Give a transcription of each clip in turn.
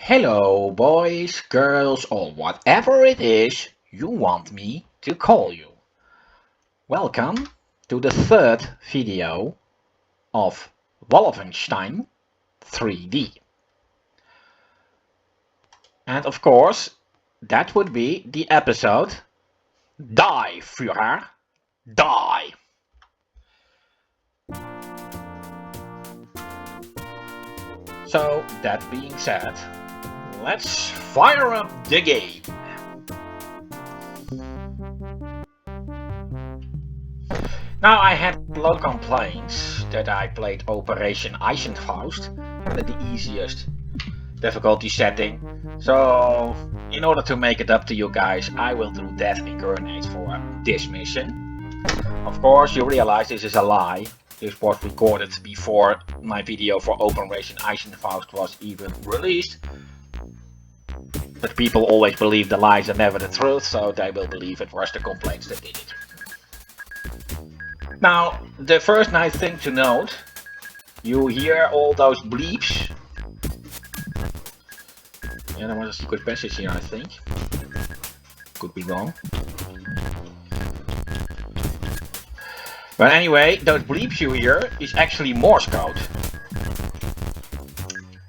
Hello, boys, girls, or whatever it is you want me to call you. Welcome to the third video of Wolfenstein 3D. And of course, that would be the episode Die, Führer, Die. So, that being said, let's fire up the game. Now, I had low complaints that I played Operation Eisenfaust at the easiest difficulty setting. So, in order to make it up to you guys, I will do Death Incarnate for this mission. Of course, you realize this is a lie. This was recorded before my video for Operation Eisenfaust was even released. But people always believe the lies are never the truth, so they will believe it was the complaints that did it. Now, the first nice thing to note, you hear all those bleeps. Yeah, there was a secret passage here, I think. Could be wrong. But anyway, those bleeps you hear is actually Morse code.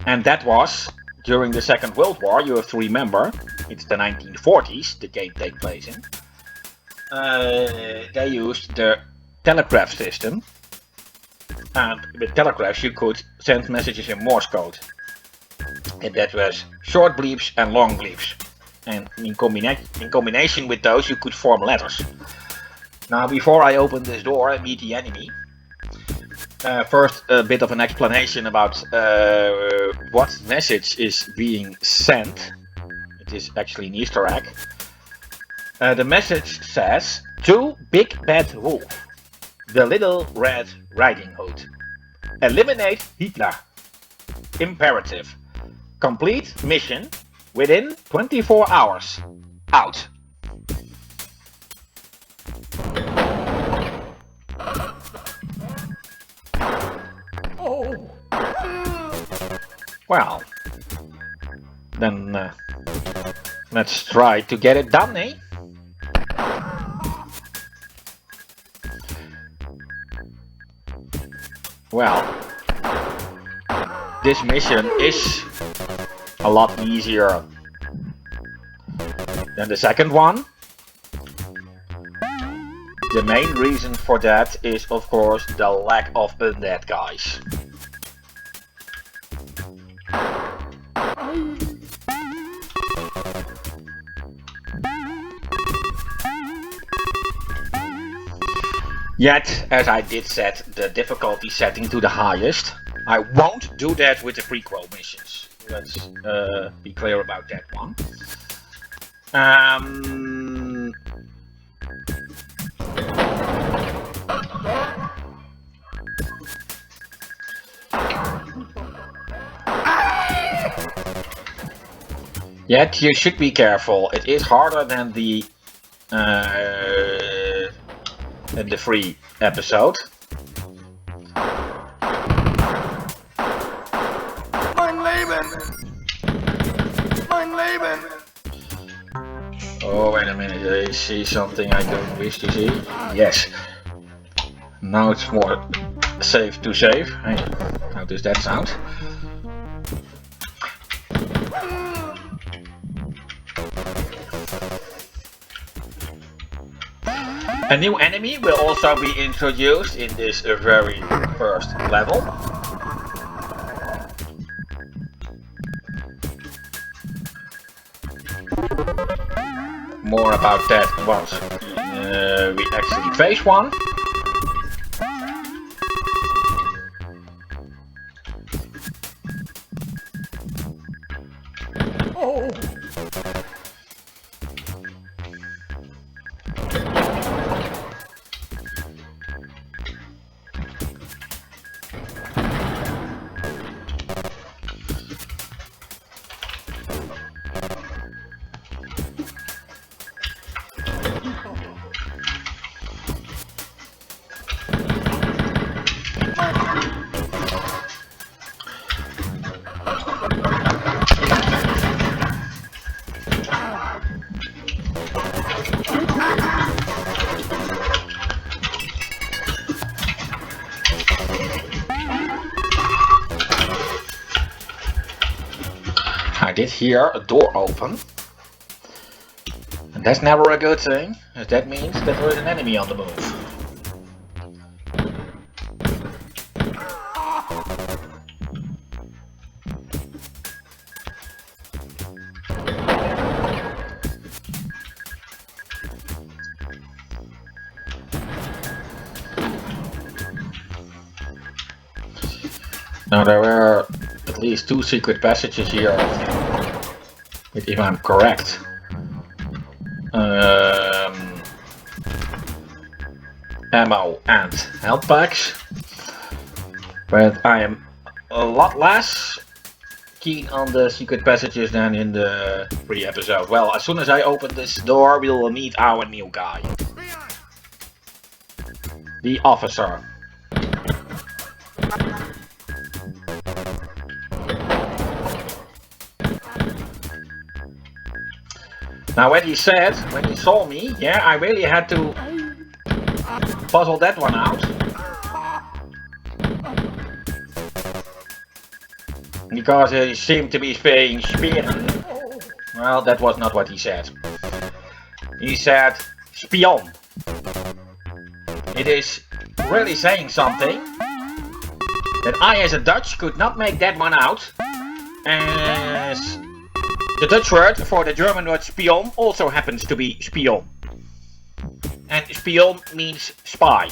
And that was during the Second World War. You have to remember, it's the 1940s the game takes place in. They used the telegraph system, and with telegraphs you could send messages in Morse code, and that was short bleeps and long bleeps, and in combination with those you could form letters. Now, before I open this door and meet the enemy, first a bit of an explanation about what message is being sent. It is actually an Easter egg. The message says, "To Big Bad Wolf, the Little Red Riding Hood. Eliminate Hitler. Imperative. Complete mission within 24 hours. Out." Well, then let's try to get it done, eh? Well, this mission is a lot easier than the second one. The main reason for that is, of course, the lack of undead guys. Yet, as I did set the difficulty setting to the highest, I won't do that with the prequel missions. Let's be clear about that one. Yet you should be careful. It is harder than the free episode. Oh, wait a minute, I see something I don't wish to see. Yes. Now it's more safe to save. Hey, how does that sound? A new enemy will also be introduced in this very first level. More about that once we actually face one. Oh. I did hear a door open. And that's never a good thing, as that means that there is an enemy on the move. Now there were at least 2 secret passages here, if I'm correct. Ammo and health packs. But I am a lot less keen on the secret passages than in the pre-episode. Well, as soon as I open this door, we will meet our new guy. The officer. Now when he saw me, yeah, I really had to puzzle that one out. Because he seemed to be saying spion. Well, that was not what he said. He said spion. It is really saying something that I as a Dutch could not make that one out. As the Dutch word for the German word spion also happens to be spion. And spion means spy.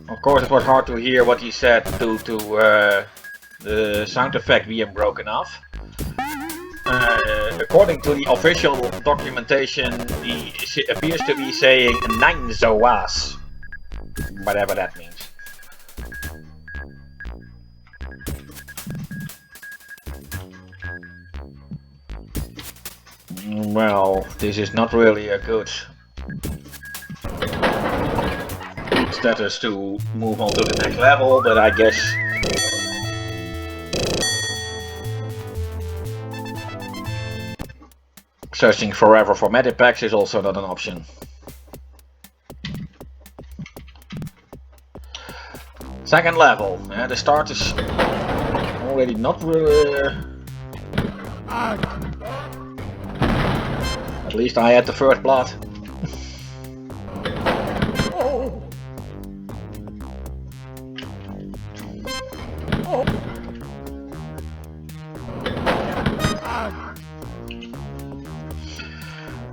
Of course it was hard to hear what he said due to the sound effect being broken off. According to the official documentation, he appears to be saying Nein zoas, whatever that means. Well, this is not really a good status to move on to the next level, but I guess searching forever for medipacks is also not an option. Second level. Yeah, the start is already not really... At least I had the first blood.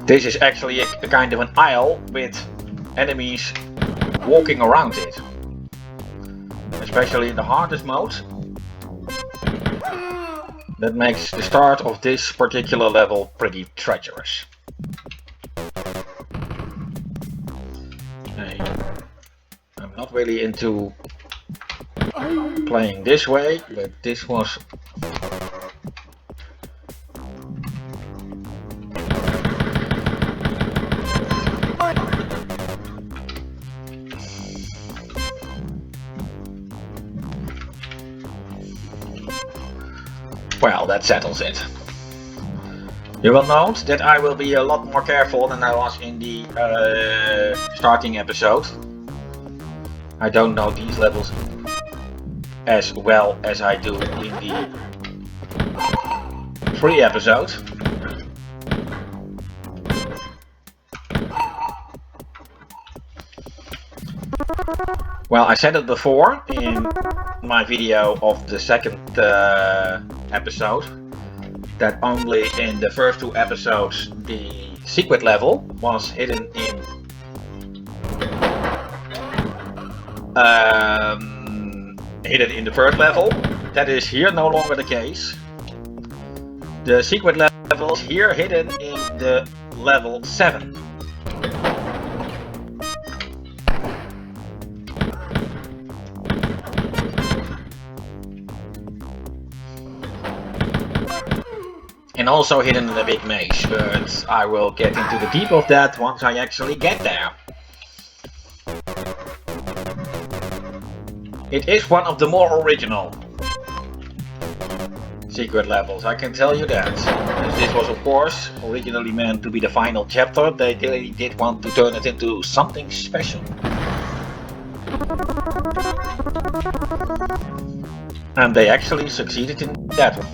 This is actually a kind of an aisle with enemies walking around it. Especially in the hardest mode. That makes the start of this particular level pretty treacherous. I'm not really into playing this way, but this was... Well, that settles it. You will note that I will be a lot more careful than I was in the starting episode. I don't know these levels as well as I do in the pre-episode. Well, I said it before in my video of the second episode, that only in the first 2 episodes the secret level was hidden in the first level. That is here no longer the case. The secret level is here hidden in the level 7. And also hidden in the big maze, but I will get into the deep of that once I actually get there. It is one of the more original secret levels, I can tell you that. As this was of course originally meant to be the final chapter, they really did want to turn it into something special. And they actually succeeded in that one.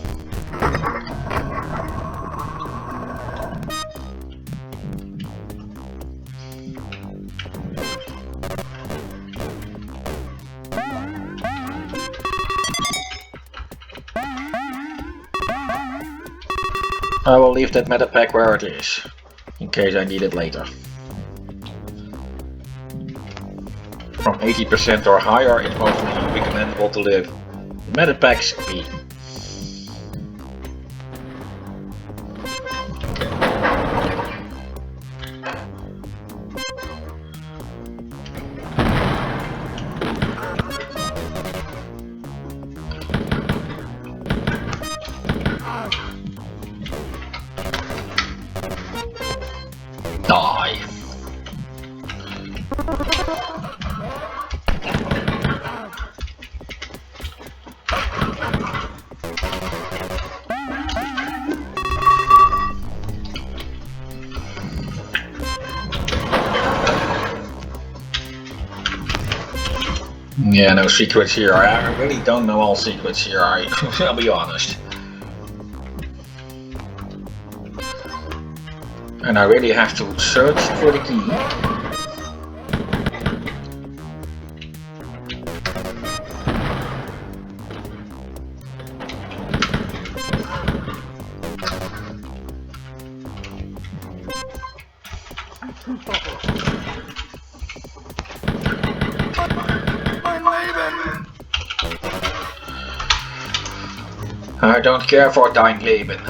I will leave that meta pack where it is, in case I need it later. From 80% or higher, it's mostly recommendable to leave meta packs be. Die. Yeah, no secrets here. I really don't know all secrets here, I'll be honest. And I really have to search for the key. I don't care for dein Leben.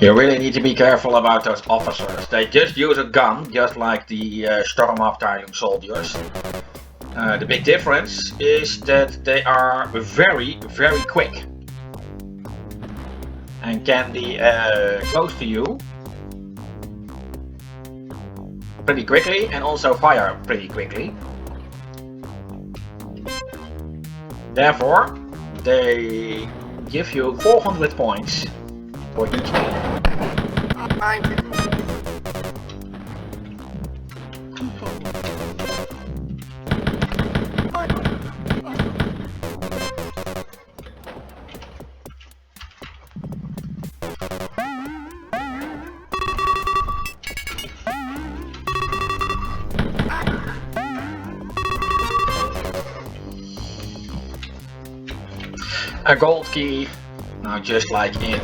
You really need to be careful about those officers. They just use a gun, just like the Stormabteilung soldiers. The big difference is that they are very, very quick. And can be close to you pretty quickly and also fire pretty quickly. Therefore, they give you 400 points for each game. A gold key, now just like in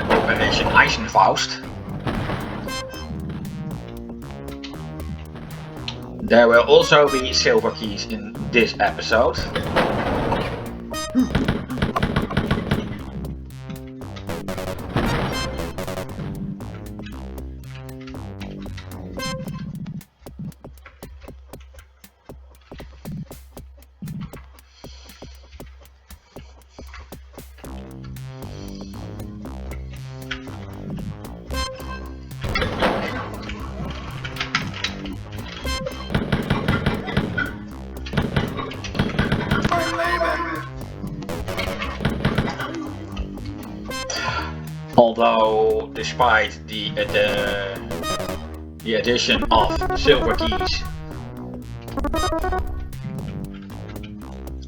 Operation Eisenfaust. There will also be silver keys in this episode. Although, despite the addition of silver keys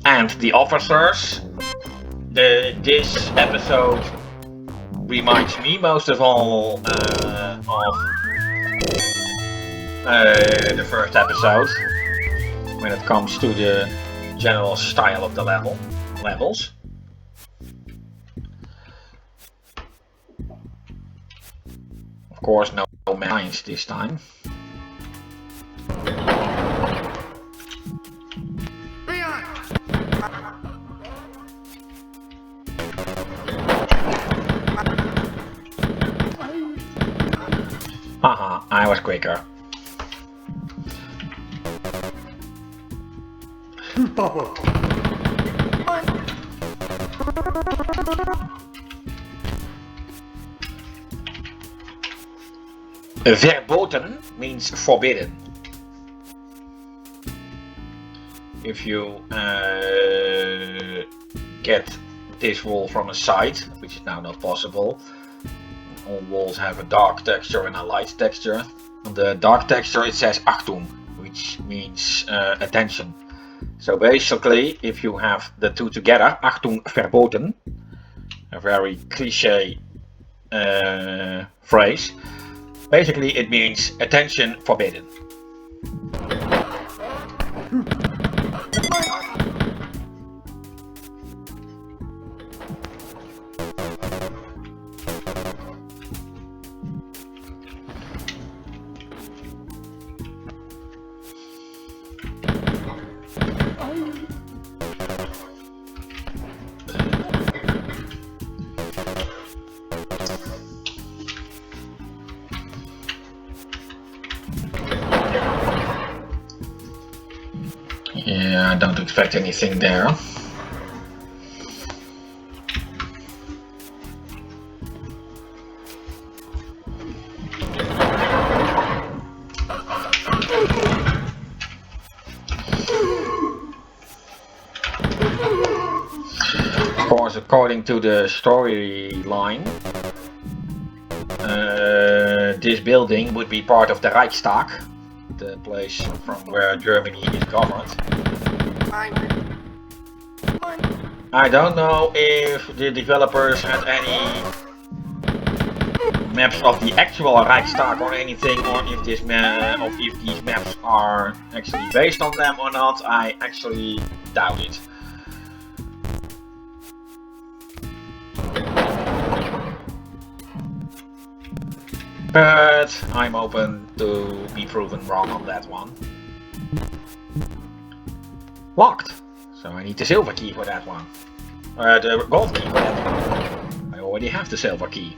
and the officers, this episode reminds me most of all of the first episode when it comes to the general style of the levels. Of course, no mines this time. was quicker. Verboten means forbidden. If you get this wall from a side, which is now not possible, all walls have a dark texture and a light texture. On the dark texture it says Achtung, which means attention. So basically, if you have the two together, Achtung verboten, a very cliche phrase, basically it means attention forbidden. Yeah, I don't expect anything there. Of course, according to the storyline, this building would be part of the Reichstag, the place from where Germany is governed. I don't know if the developers had any maps of the actual Reichstag or anything, or if this if these maps are actually based on them or not. I actually doubt it. But I'm open to be proven wrong on that one. Locked. So I need the silver key for that one. The gold key for that one. I already have the silver key.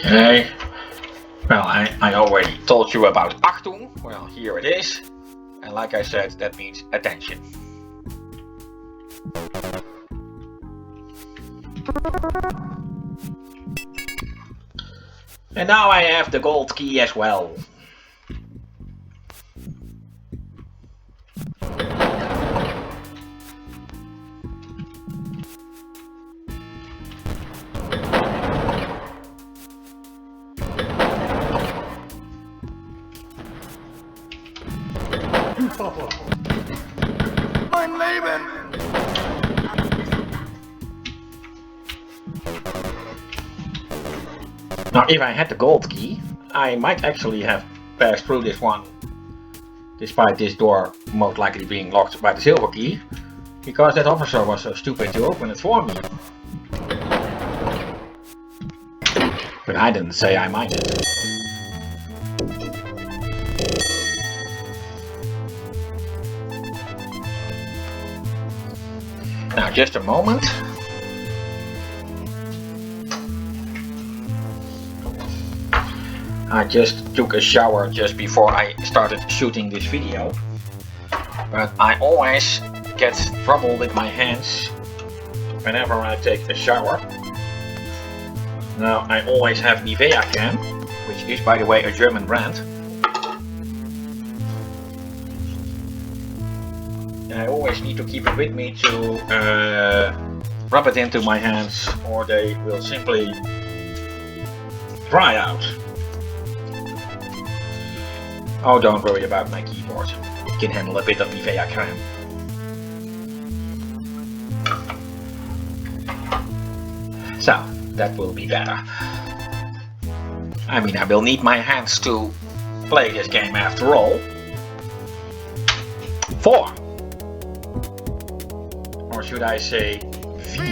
Okay, well I already told you about Achtung, well here it is, and like I said, that means attention. And now I have the gold key as well. Mein Leben! Now if I had the gold key, I might actually have passed through this one, despite this door most likely being locked by the silver key, because that officer was so stupid to open it for me. But I didn't say I minded. Now just a moment. I just took a shower just before I started shooting this video. But I always get trouble with my hands whenever I take a shower. Now I always have Nivea can, which is by the way a German brand. And I always need to keep it with me to rub it into my hands, or they will simply dry out. Oh, don't worry about my keyboard. It can handle a bit of Nivea creme. So, that will be better. I mean, I will need my hands to play this game after all. 4. Or should I say 4?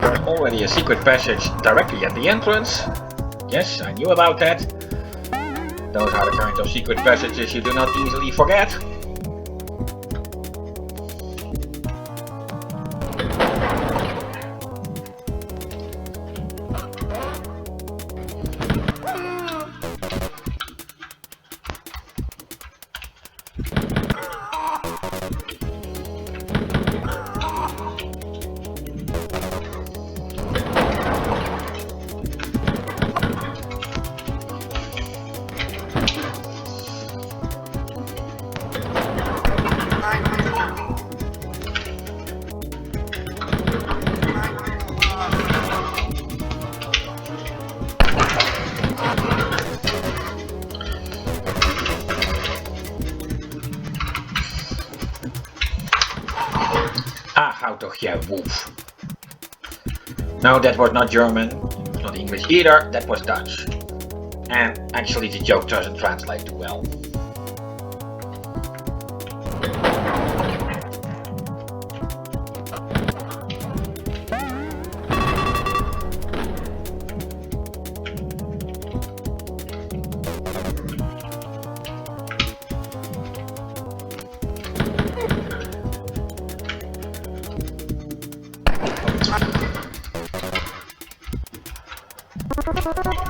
There's already a secret passage directly at the entrance. Yes, I knew about that. Those are the kind of secret passages you do not easily forget. Houd toch jij wolf. No, that was not German, not English either, that was Dutch. And actually the joke doesn't translate too well.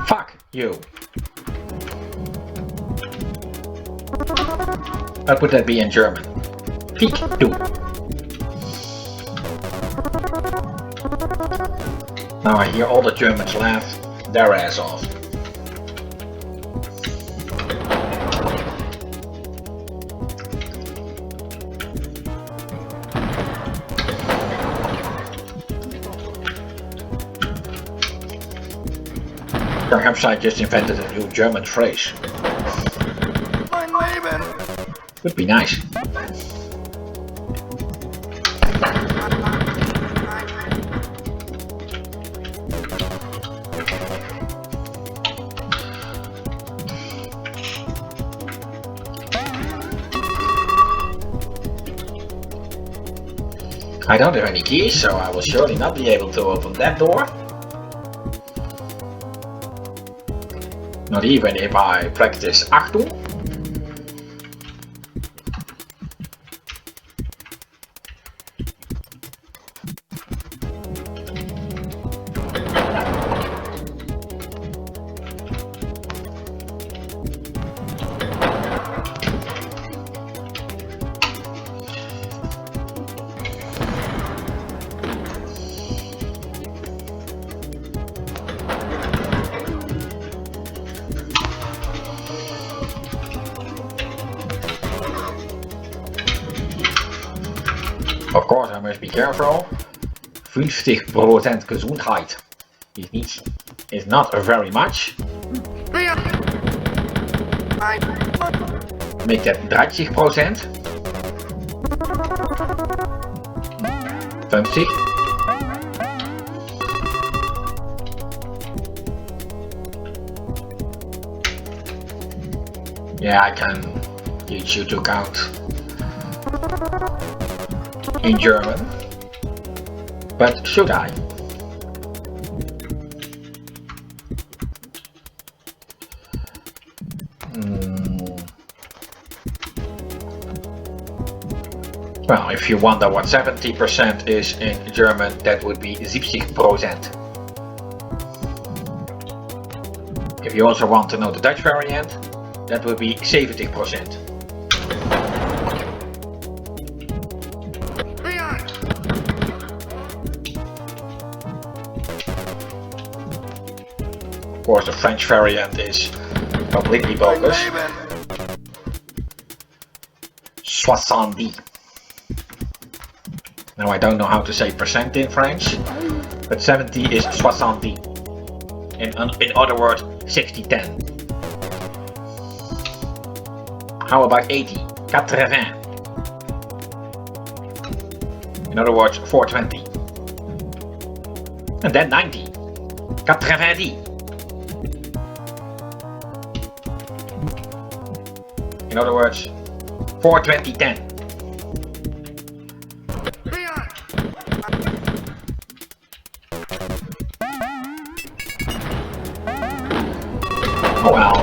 Fuck you. What would that be in German? Fick du. Now I hear all the Germans laugh their ass off. Perhaps I just invented a new German phrase. Would be nice. I don't have any keys, so I will surely not be able to open that door. Not even if I practice Achtung. Of course, I must be careful. 50% Gesundheit is not very much. Make that 30%. 50. Yeah, I can teach you to count in German, but should I? Well, if you wonder what 70% is in German, that would be 70%. If you also want to know the Dutch variant, that would be 70%. Of course, the French variant is completely bogus. 70. Now I don't know how to say percent in French, but 70 is 70. In other words, 60-10. How about 80? 80. In other words, 420. And then 90. 90. In other words, 420-10. Oh well.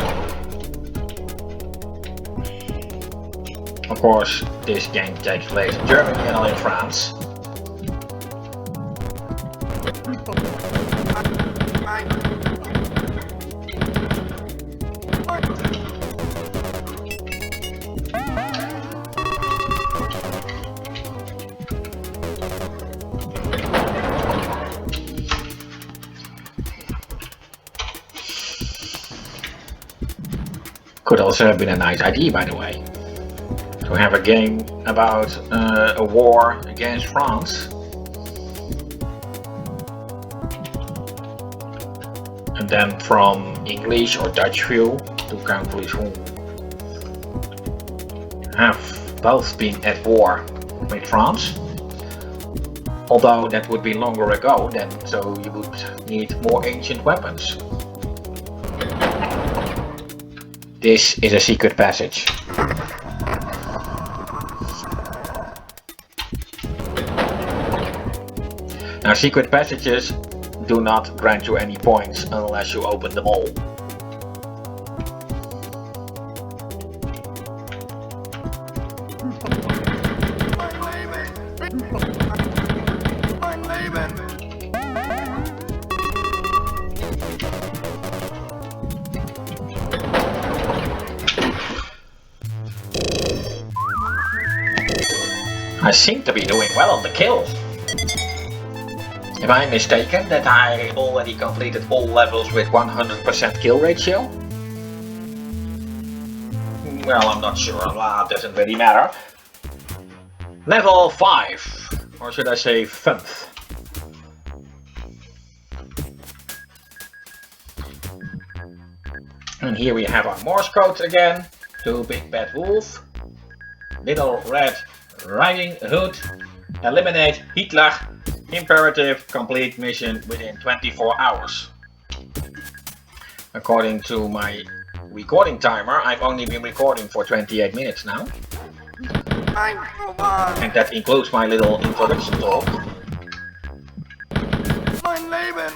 Of course, this game takes place in Germany and not in France. Could also have been a nice idea, by the way, to have a game about a war against France. And then from English or Dutch view, two countries who have both been at war with France. Although that would be longer ago then, so you would need more ancient weapons. This is a secret passage. Now, secret passages do not grant you any points unless you open them all. I seem to be doing well on the kills. Am I mistaken that I already completed all levels with 100% kill ratio? Well, I'm not sure. It doesn't really matter. Level 5, or should I say 5th. And here we have our Morse code again. To Big Bad Wolf. Little Red Riding Hood. Eliminate Hitler. Imperative, complete mission within 24 hours. According to my recording timer, I've only been recording for 28 minutes now. And that includes my little introduction talk. Mein Leben!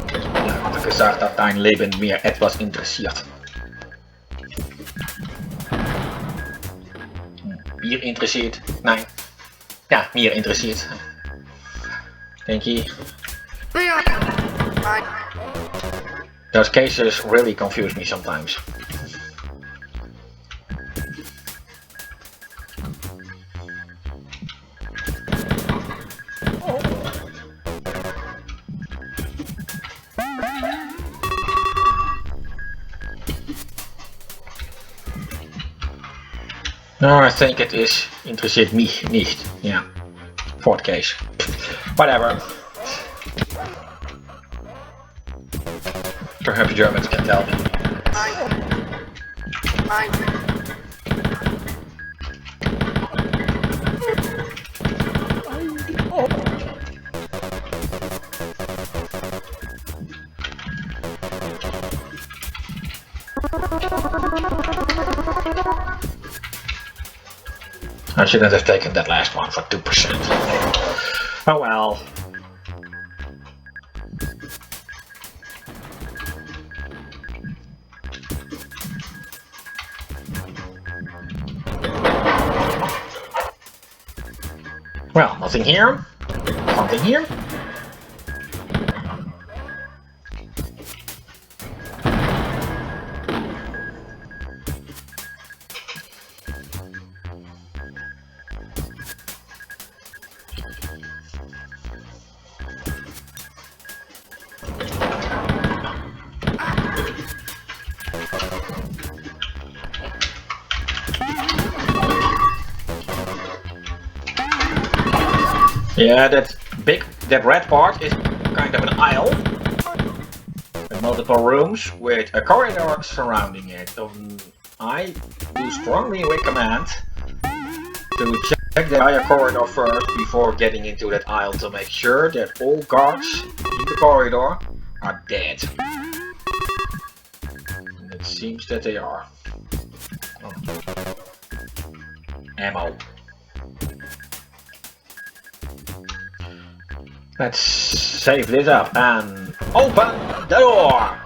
Ich hatte gesagt, dass dein Leben mir etwas interessiert. Mir interessiert? Nein. Ja, mir interessiert. Denk je? Those cases really confuse me sometimes. No, I think it is interessiert mich nicht. Yeah. Fourth case. Whatever. Perhaps Germans can tell me. I shouldn't have taken that last one for 2%. Oh well. Well, nothing here. Something here. Yeah, that red part is kind of an aisle. With multiple rooms with a corridor surrounding it. I do strongly recommend to check the entire corridor first before getting into that aisle to make sure that all guards in the corridor are dead. And it seems that they are. Oh. Ammo. Let's save this up and open the door!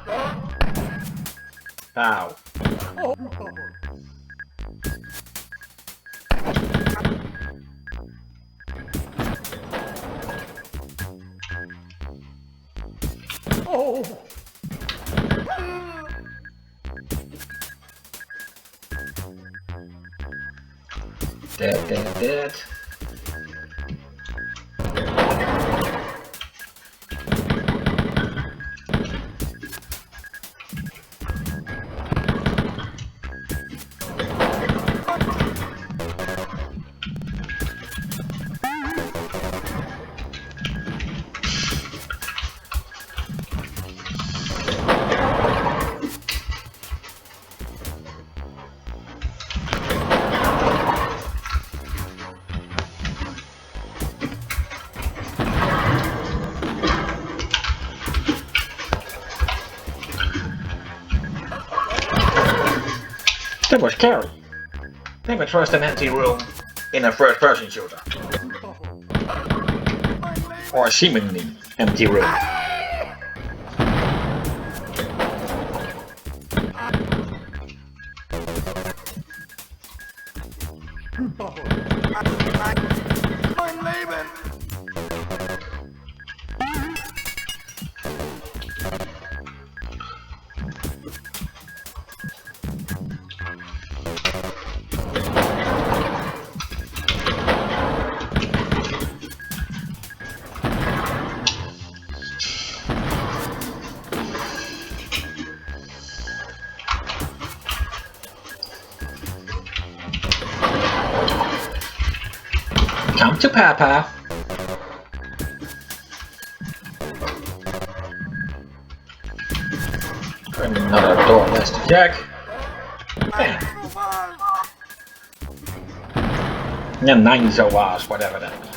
Ow. Oh. Dead. That was scary. Never trust an empty room in a first-person shooter. Or a seemingly empty room. Come to Papa. Another door less to check. Yeah, 9 Zoas, whatever that means.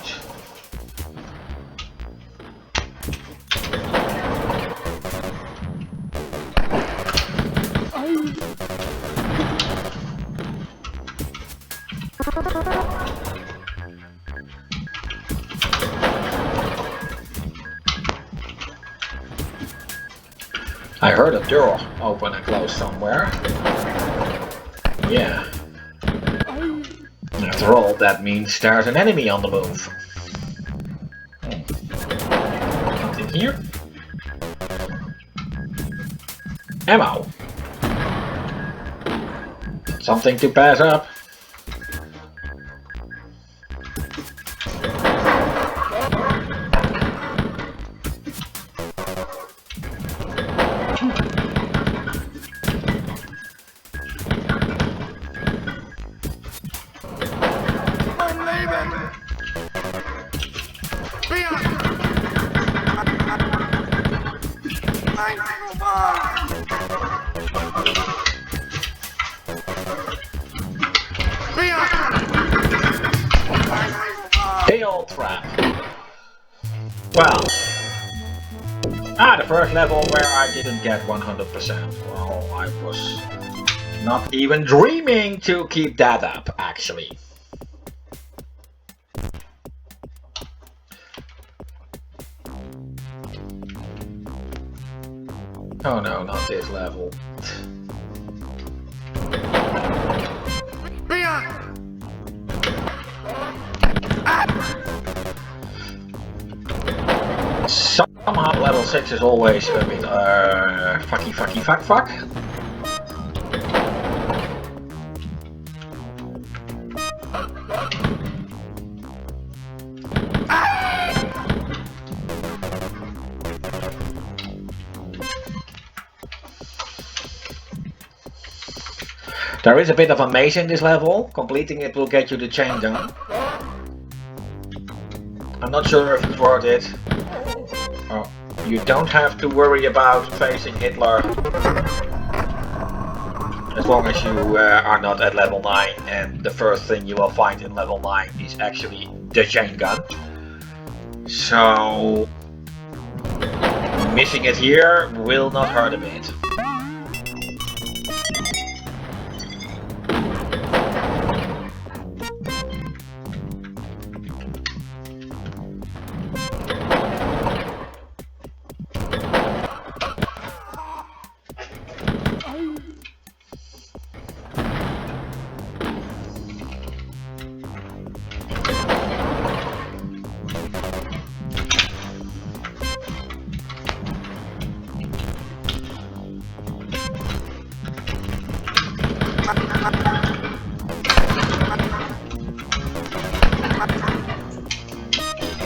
I heard a door open and close somewhere. Yeah. After all, that means there's an enemy on the move. Nothing here? Ammo. Something to pass up. Tail trap. Well, the first level where I didn't get 100%. Well, I was not even dreaming to keep that up, actually. Oh no, not this level. Somehow level 6 is always a bit fuck. There is a bit of a maze in this level. Completing it will get you the chain gun. I'm not sure if it's worth it. Oh, you don't have to worry about facing Hitler as long as you are not at level 9, and the first thing you will find in level 9 is actually the chain gun. So missing it here will not hurt a bit.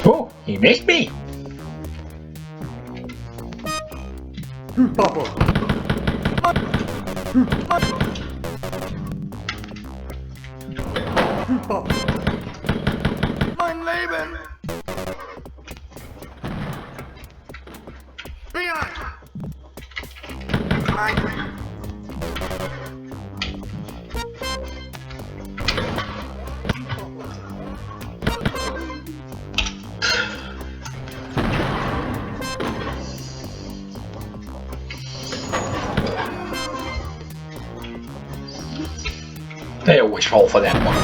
Oh, he missed me! Mein Leben! Führer! They always fall for that one.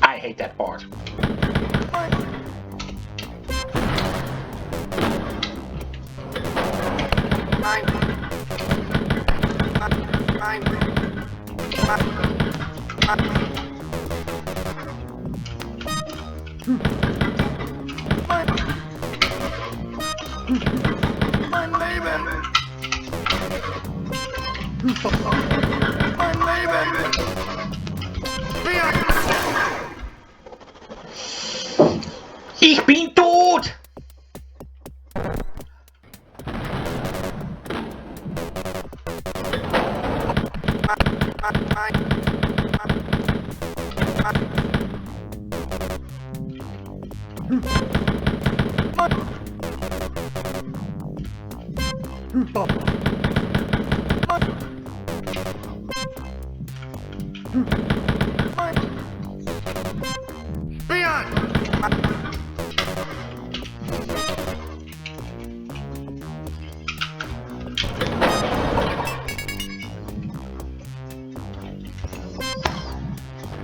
I hate that part. Mein Leben! Mein Leben! Führer! Ich bin tot!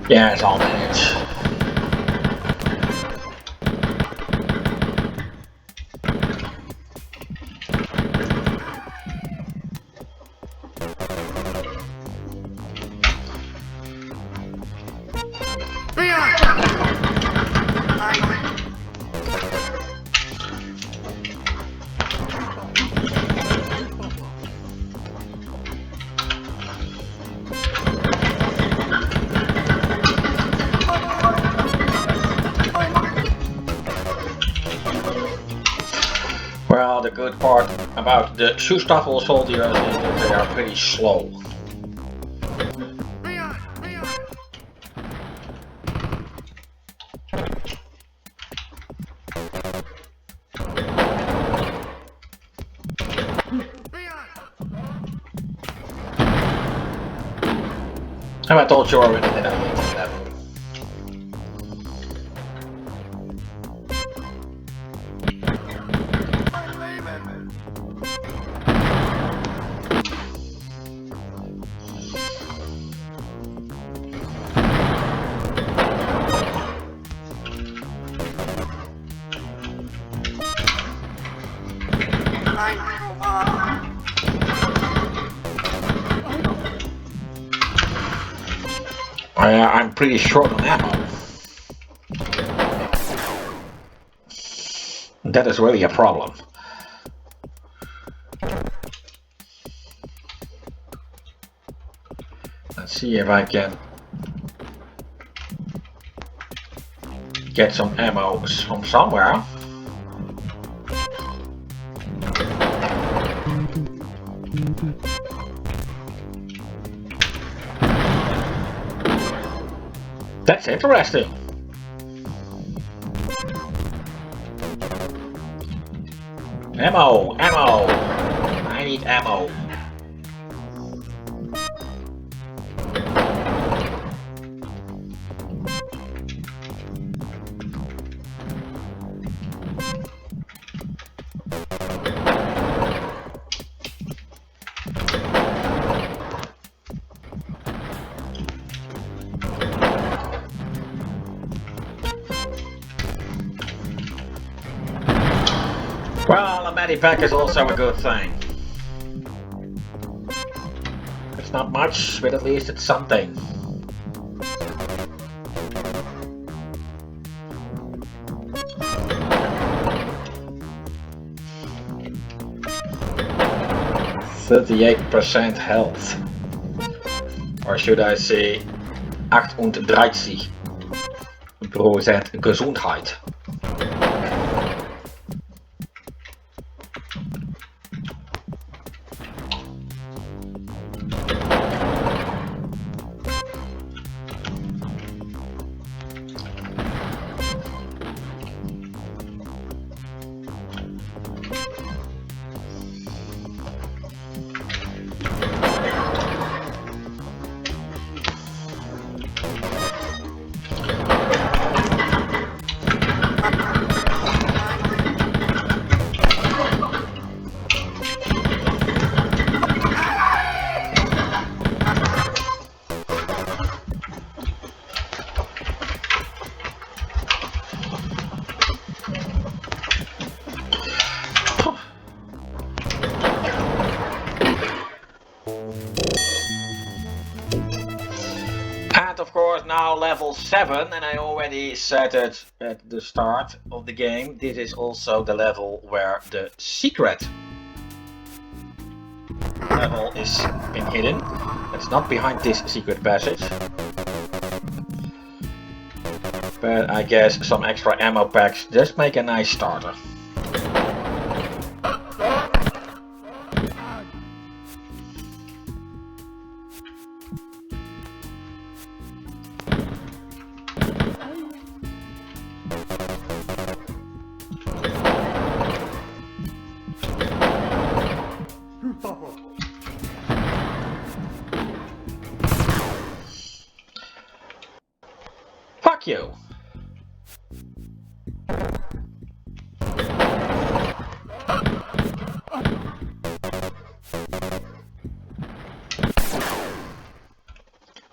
Yeah, it's all managed. Well, the good part about the Schustaffel soldiers is that they are pretty slow. And I told you already that I hate that. I'm pretty short on ammo. That is really a problem. See if I can get some ammo from somewhere. That's interesting. Ammo, ammo. I need ammo. Well, a medipack is also a good thing. It's not much, but at least it's something. %38% health. Or should I say 38% Gesundheit. And of course now level 7, and I already said it at the start of the game, this is also the level where the secret level is been hidden. It's not behind this secret passage. But I guess some extra ammo packs just make a nice starter. Fuck you!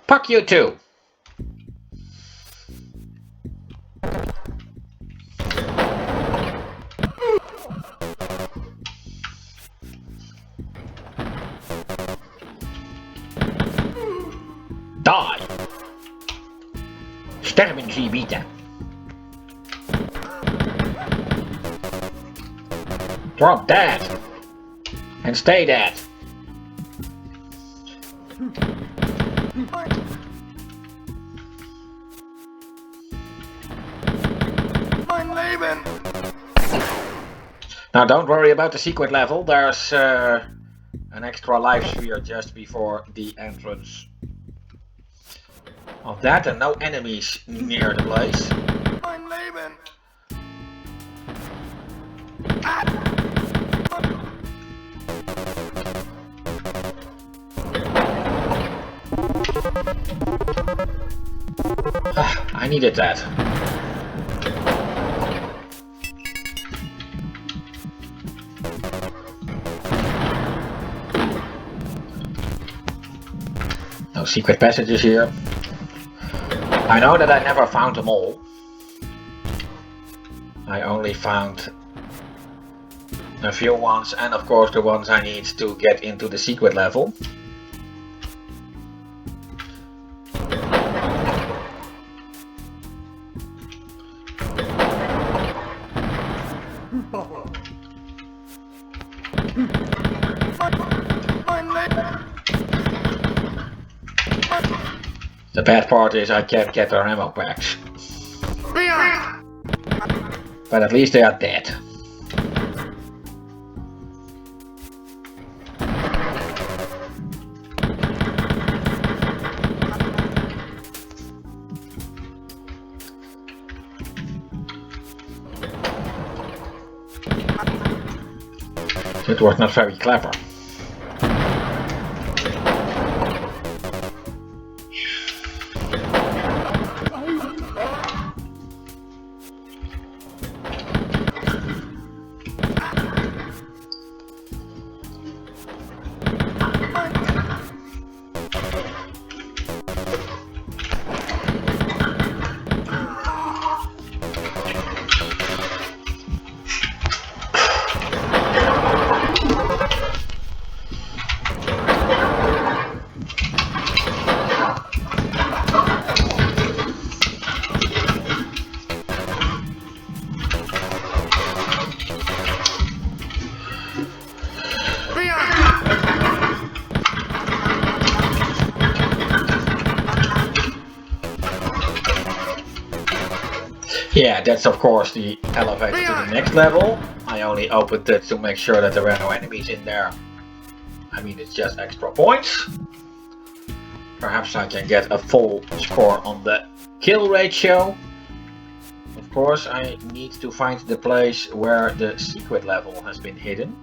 Fuck you too! Die! Sterben Sie bitte! Drop dead! And stay dead! Mein Leben! Now don't worry about the secret level, there's an extra life sphere just before the entrance of that, and no enemies near the place. Mein Leben! I needed that. No secret passages here. I know that I never found them all. I only found a few ones, and of course the ones I need to get into the secret level. Mein Leben! bad part is I can't get their ammo packs. But at least they are dead. It was not very clever. Yeah, that's of course the elevator to the next level. I only opened it to make sure that there were no enemies in there. I mean, it's just extra points. Perhaps I can get a full score on the kill ratio. Of course, I need to find the place where the secret level has been hidden.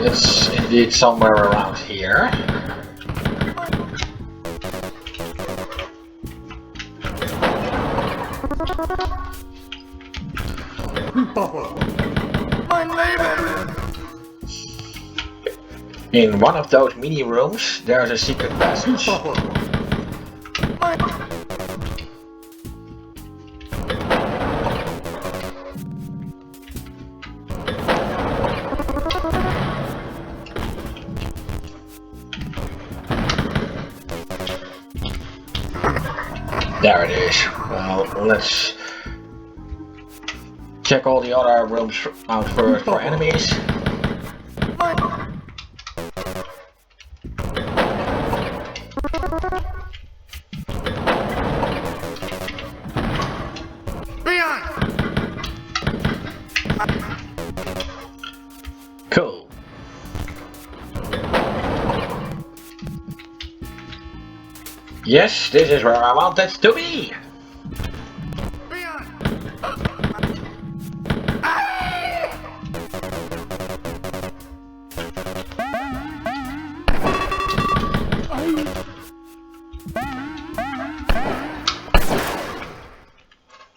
It's indeed somewhere around here. In one of those mini rooms, there's a secret passage. There it is. Well, let's check all the other rooms out first for enemies. Cool. Yes, this is where I wanted to be!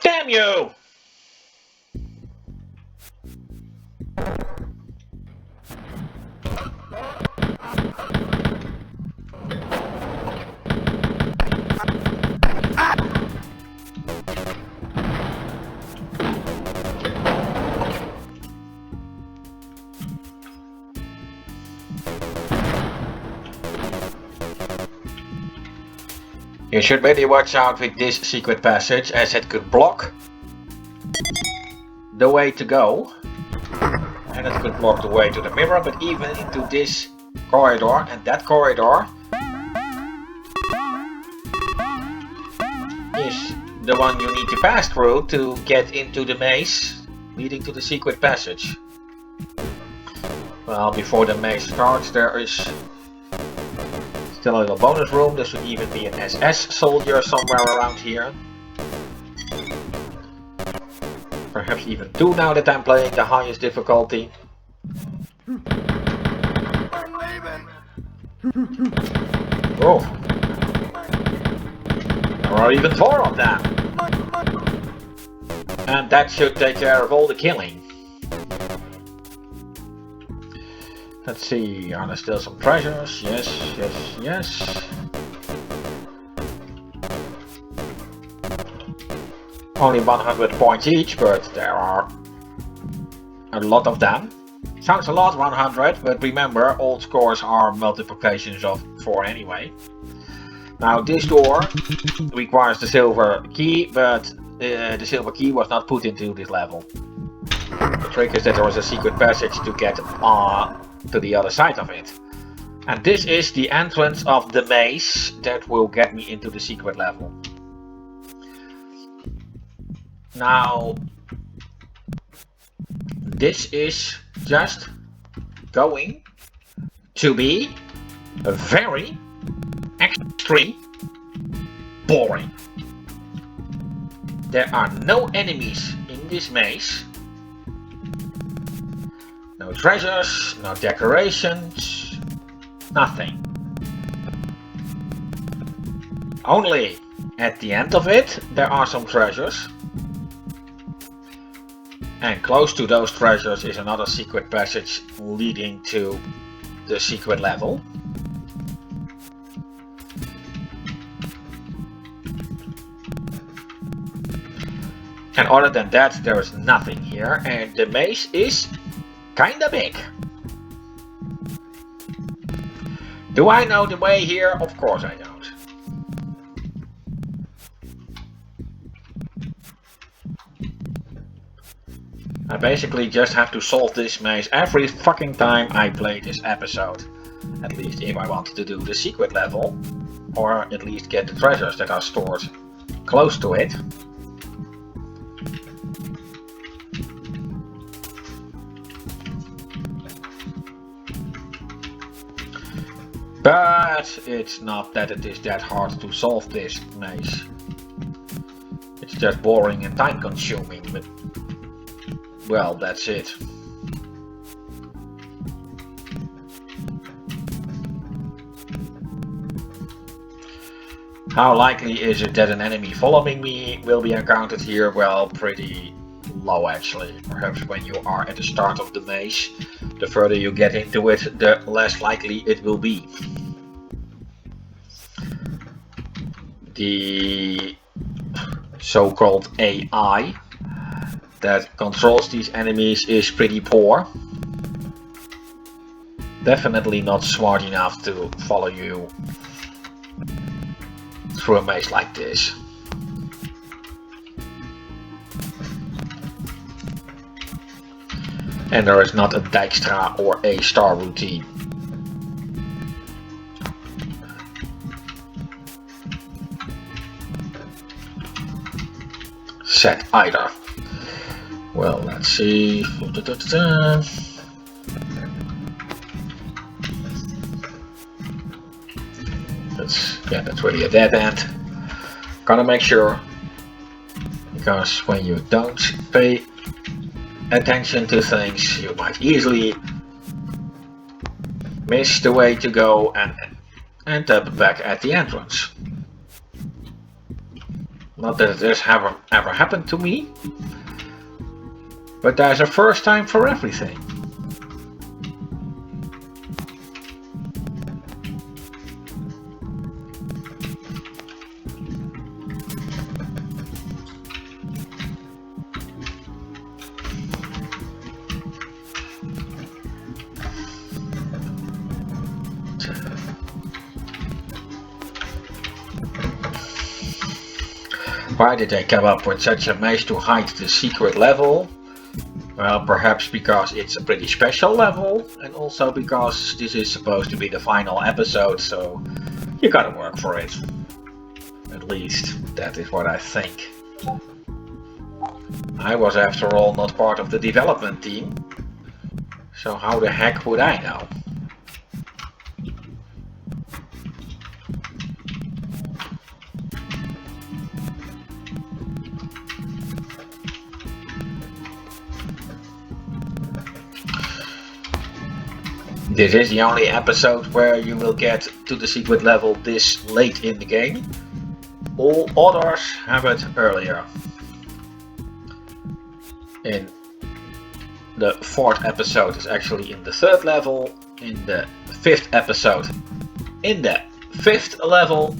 Damn you! You should really watch out with this secret passage, as it could block the way to go. And it could block the way to the mirror, but even into this corridor, and that corridor is the one you need to pass through to get into the maze leading to the secret passage. Well, before the maze starts, there is still a little bonus room. There should even be an SS soldier somewhere around here. Perhaps even two now that I'm playing the highest difficulty. Oh. There are even 4 of them. And that should take care of all the killing. Let's see, are there still some treasures? Yes, yes, yes. Only 100 points each, but there are a lot of them. Sounds a lot, 100, but remember, all scores are multiplications of 4 anyway. Now this door requires the silver key, but the silver key was not put into this level. The trick is that there was a secret passage to get to the other side of it. And this is the entrance of the maze that will get me into the secret level. Now, this is just going to be a very extreme boring. There are no enemies in this maze. No treasures, no decorations, nothing. Only at the end of it there are some treasures. And close to those treasures is another secret passage leading to the secret level. And other than that, there is nothing here, and the maze is kinda big. Do I know the way here? Of course I don't. I basically just have to solve this maze every fucking time I play this episode. At least if I want to do the secret level, or at least get the treasures that are stored close to it. But it's not that it is that hard to solve this maze. It's just boring and time consuming, but well, that's it. How likely is it that an enemy following me will be encountered here? Well, pretty low actually. Perhaps when you are at the start of the maze, the further you get into it, the less likely it will be. The so-called AI that controls these enemies is pretty poor. Definitely not smart enough to follow you through a maze like this. And there is not a Dijkstra or a star routine. Set either. Well, let's see. That's really a dead end. Gotta make sure, because when you don't pay attention to things, you might easily miss the way to go and end up back at the entrance. Not that this ever happened to me, but there's a first time for everything. Why did they come up with such a maze to hide the secret level? Well, perhaps because it's a pretty special level, and also because this is supposed to be the final episode, so you gotta work for it. At least, that is what I think. I was after all not part of the development team, so how the heck would I know? This is the only episode where you will get to the secret level this late in the game. All others have it earlier. In the 4th episode is actually in the 3rd level, in the 5th episode in the 5th level,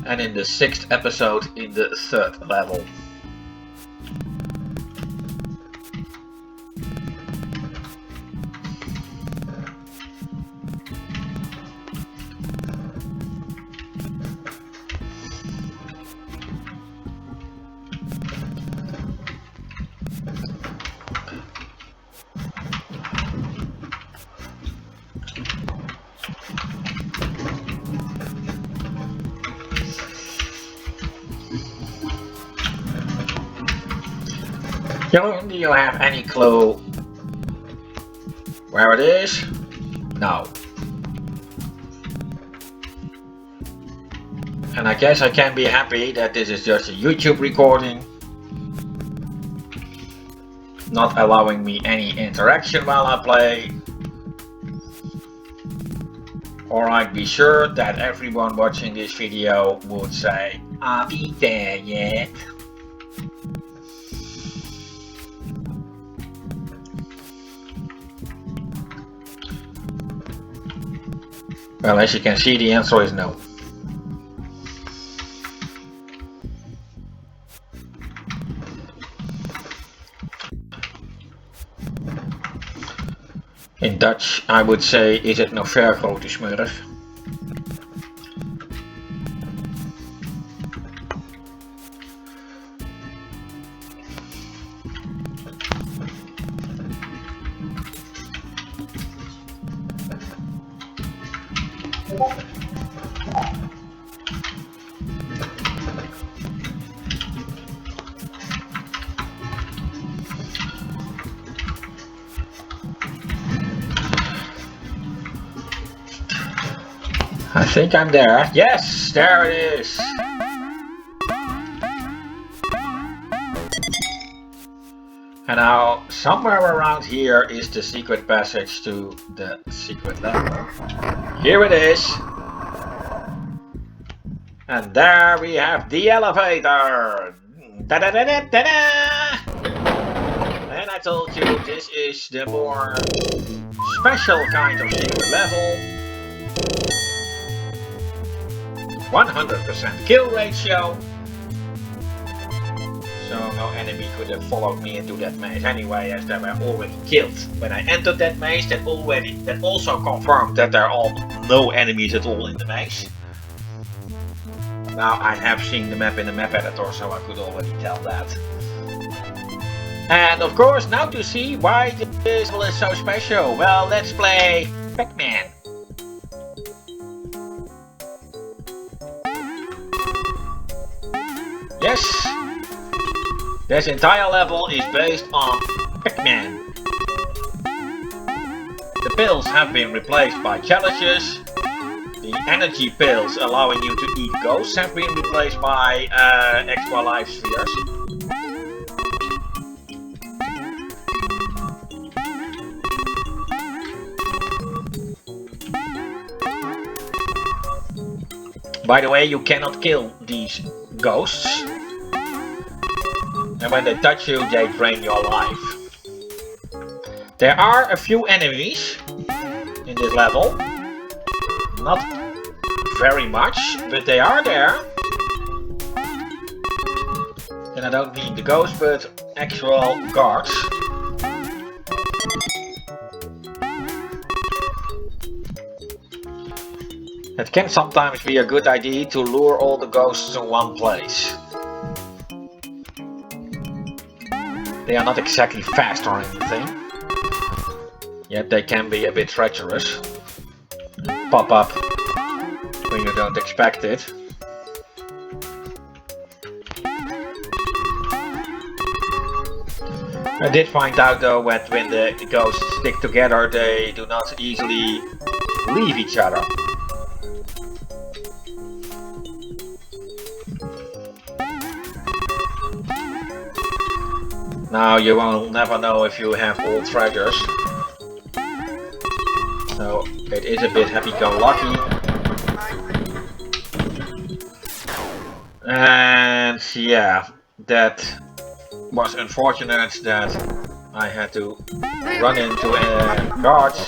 and in the 6th episode in the 3rd level. Do you have any clue where it is? No. And I guess I can be happy that this is just a YouTube recording, not allowing me any interaction while I play. Or I'd be sure that everyone watching this video would say, "Are we there yet?" Well, as you can see, the answer is no. In Dutch, I would say, is het nog ver, grote smurf? I think I'm there. Yes, there it is. And now, somewhere around here is the secret passage to the secret level. Here it is. And there we have the elevator. Da da da da da da! And I told you this is the more special kind of secret level. 100% kill ratio. So no enemy could have followed me into that maze anyway, as they were already killed. When I entered that maze, that also confirmed that there are no enemies at all in the maze. Now I have seen the map in the map editor, so I could already tell that. And of course, now to see why this level is so special. Well, let's play Pac-Man. Yes, this entire level is based on Pac-Man. The pills have been replaced by challenges. The energy pills allowing you to eat ghosts have been replaced by extra life spheres. By the way, you cannot kill these ghosts. And when they touch you, they drain your life. There are a few enemies in this level. Not very much, but they are there. And I don't mean the ghosts, but actual guards. It can sometimes be a good idea to lure all the ghosts in one place. They are not exactly fast or anything, yet they can be a bit treacherous. Pop up when you don't expect it. I did find out though that when the ghosts stick together, they do not easily leave each other. Now you will never know if you have all treasures. So it is a bit happy-go-lucky. And yeah, that was unfortunate that I had to run into guards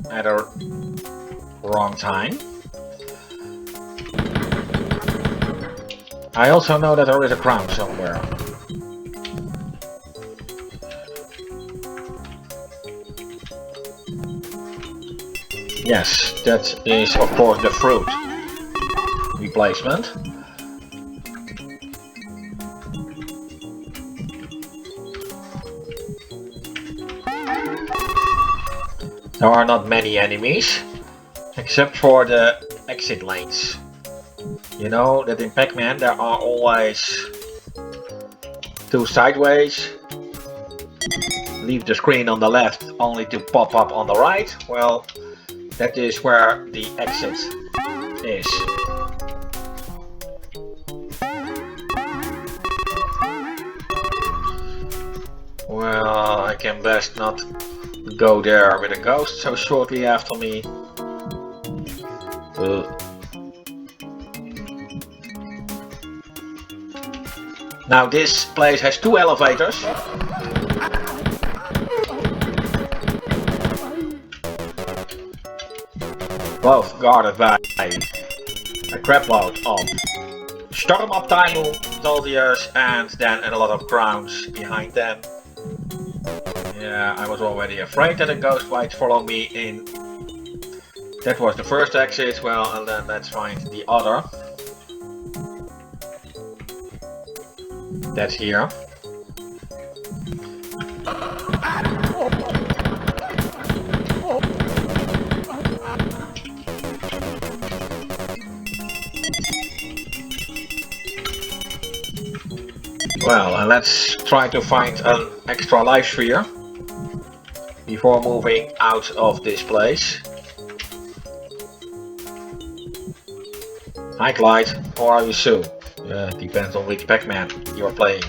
at a wrong time. I also know that there is a crown somewhere. Yes, that is of course the fruit replacement. There are not many enemies, except for the exit lanes. You know that in Pac-Man there are always two sideways leave the screen on the left only to pop up on the right, well, that is where the exit is. Well, I can best not go there with a ghost so shortly after me. Now this place has 2 elevators. Both guarded by a crapload of Stormabteilung soldiers and then a lot of crowns behind them. Yeah, I was already afraid that a ghost might follow me in. That was the first exit, well, and then let's find the other. That's here. Well, and let's try to find an extra life sphere before moving out of this place. Hi Clyde, how are you Sue? Depends on which Pac-Man you're playing.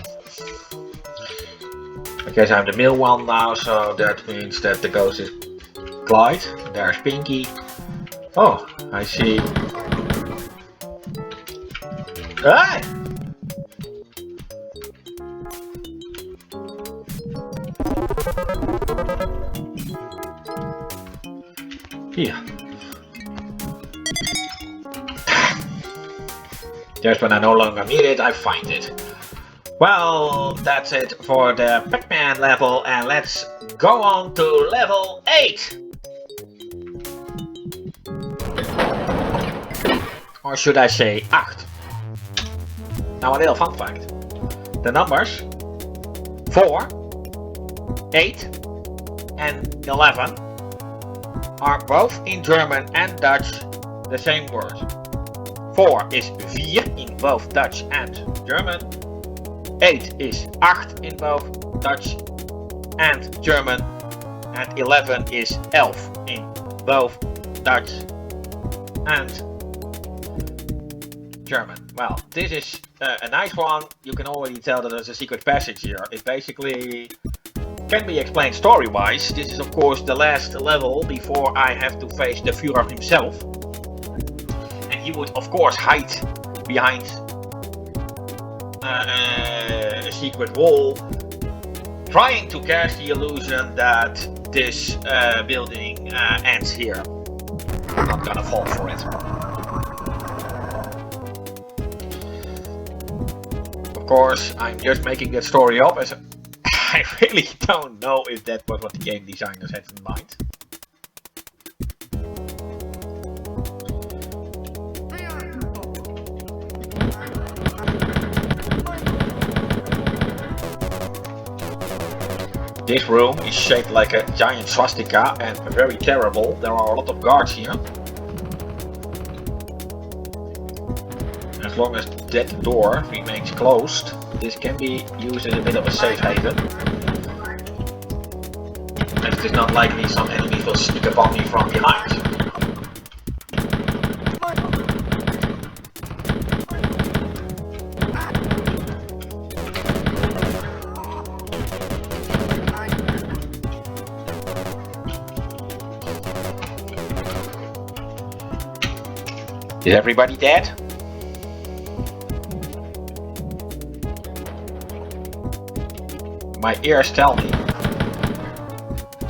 I guess I'm the male one now, so that means that the ghost is Clyde. There's Pinky. Oh, I see. Hi! Here. Just when I no longer need it, I find it. Well, that's it for the Pac-Man level, and let's go on to level 8! Or should I say 8? Now a little fun fact. The numbers 4, 8 and 11 are both in German and Dutch the same word. 4 is 4 in both Dutch and German. 8 is 8 in both Dutch and German. And 11 is 11 in both Dutch and German. Well, this is a nice one. You can already tell that there's a secret passage here. It basically can be explained story-wise. This is of course the last level before I have to face the Führer himself. And he would of course hide behind a secret wall, trying to cast the illusion that this building ends here. I'm not gonna fall for it. Of course, I'm just making that story up, as I really don't know if that was what the game designers had in mind. This room is shaped like a giant swastika and very terrible. There are a lot of guards here. As long as that door remains closed, this can be used as a bit of a safe haven. And it is not likely some enemy will sneak upon me from behind. Is everybody dead? My ears tell me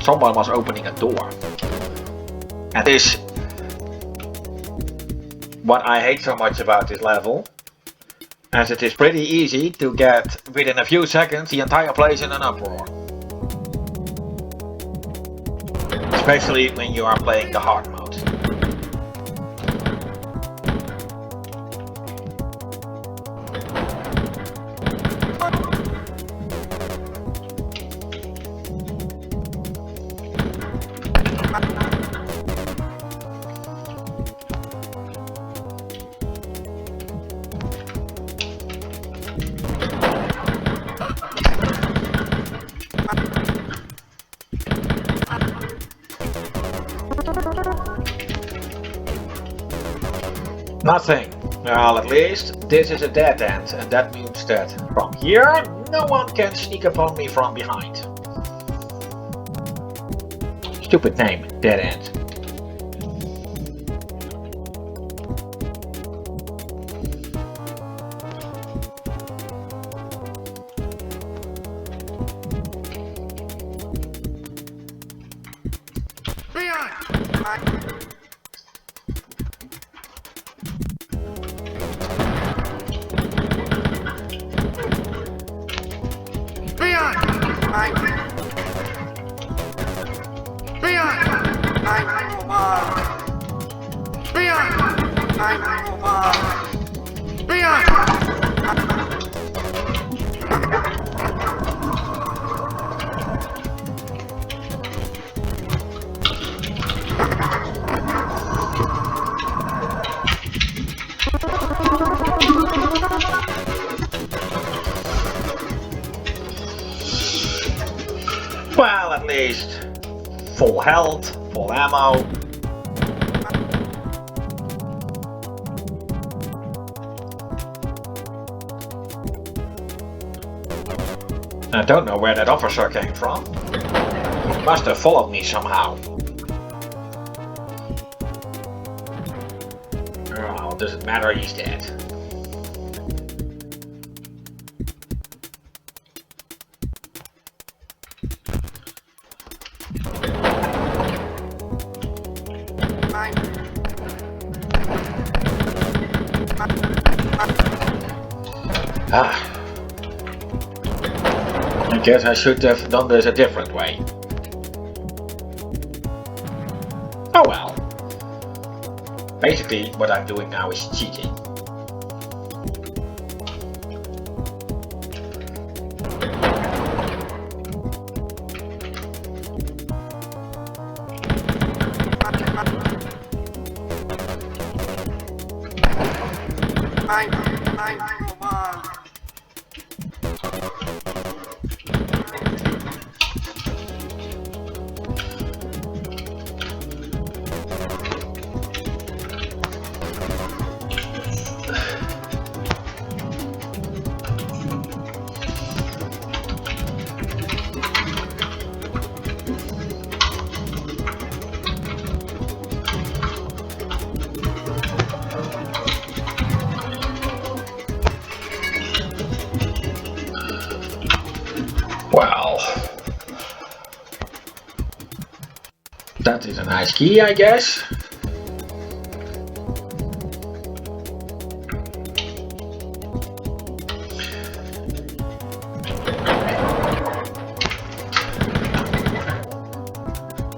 someone was opening a door. And this is what I hate so much about this level, as it is pretty easy to get within a few seconds the entire place in an uproar. Especially when you are playing the hard mode. Nothing. Well, at least this is a dead end, and that means that from here no one can sneak upon me from behind. Stupid name, dead end. Well, at least full health, full ammo. I don't know where that officer came from. He must have followed me somehow. Oh, doesn't matter, he's dead. I guess I should have done this a different way. Oh well. Basically, what I'm doing now is cheating. Well, that is a nice key, I guess.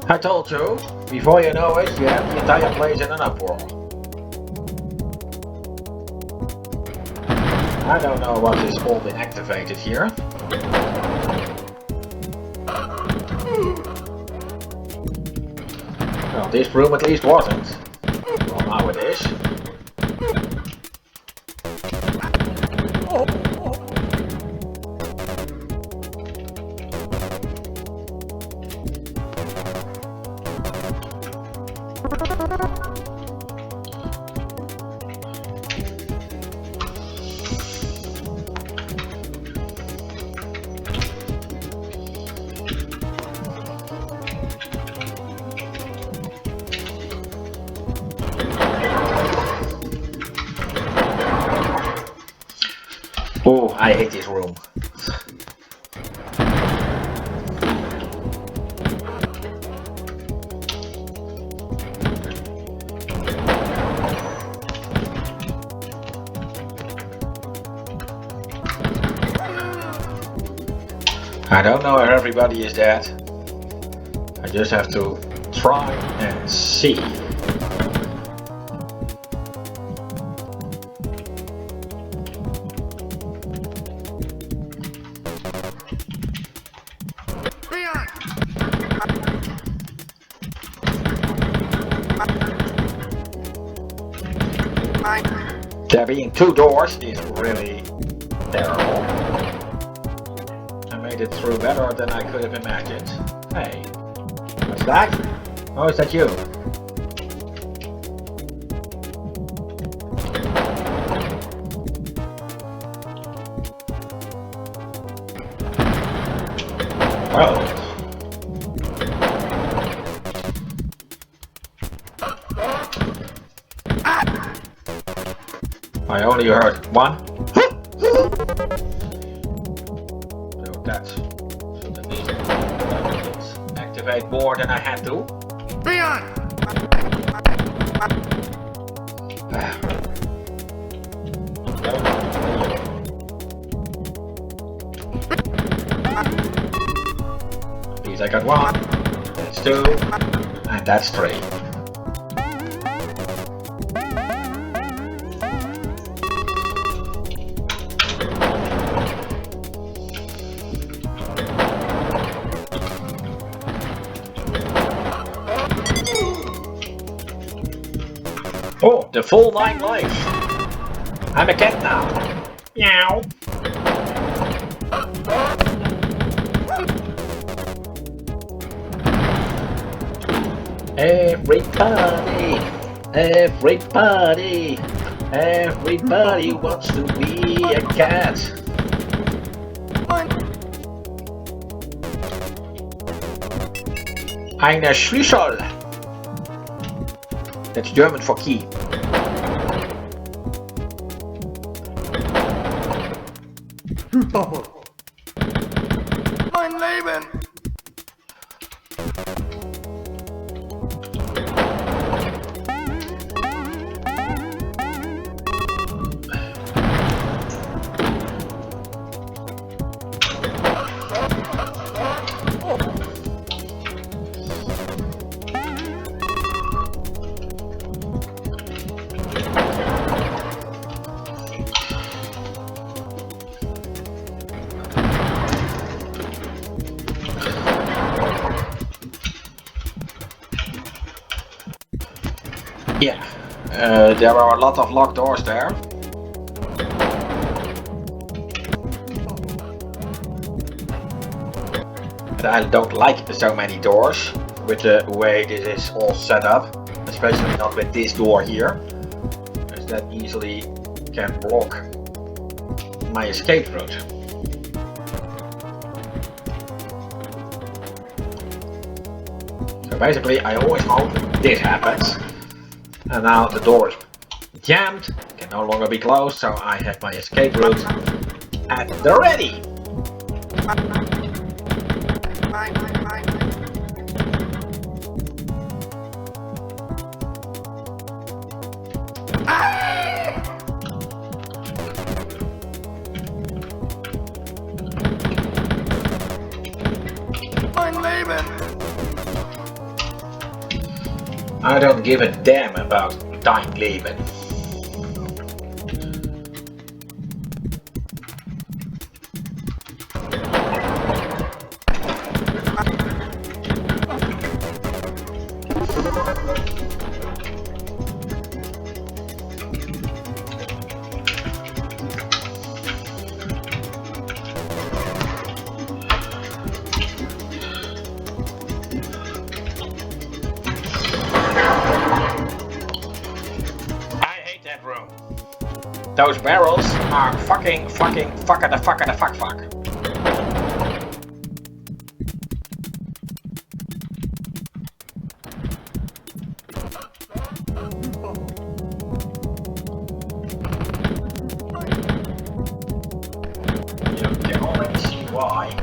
I told you, before you know it, you have the entire place in an uproar. I don't know what is all been activated here. Well, this room at least wasn't. Well, now it is. Oh, I hate this room. I don't know where everybody is dead. I just have to try and see. There being two doors is really terrible. I made it through better than I could have imagined. Hey, what's that? Oh, is that you? Well. I only heard one. So that's shouldn't mean I didn't activate more than I had to. Leon! At least I got one. That's two. And that's three. Oh, the full 9 lives. I'm a cat now. Meow. Everybody wants to be a cat. Eine Schlüssel. That's German for key. Mein Leben! Yeah, there are a lot of locked doors there. But I don't like so many doors with the way this is all set up, especially not with this door here, as that easily can block my escape route. So basically I always hope this happens. And now the door is jammed, can no longer be closed, so I have my escape route at the ready. Mein Leben! I don't give a damn about dein Leben. Those barrels are fucking fuck. You can already see why.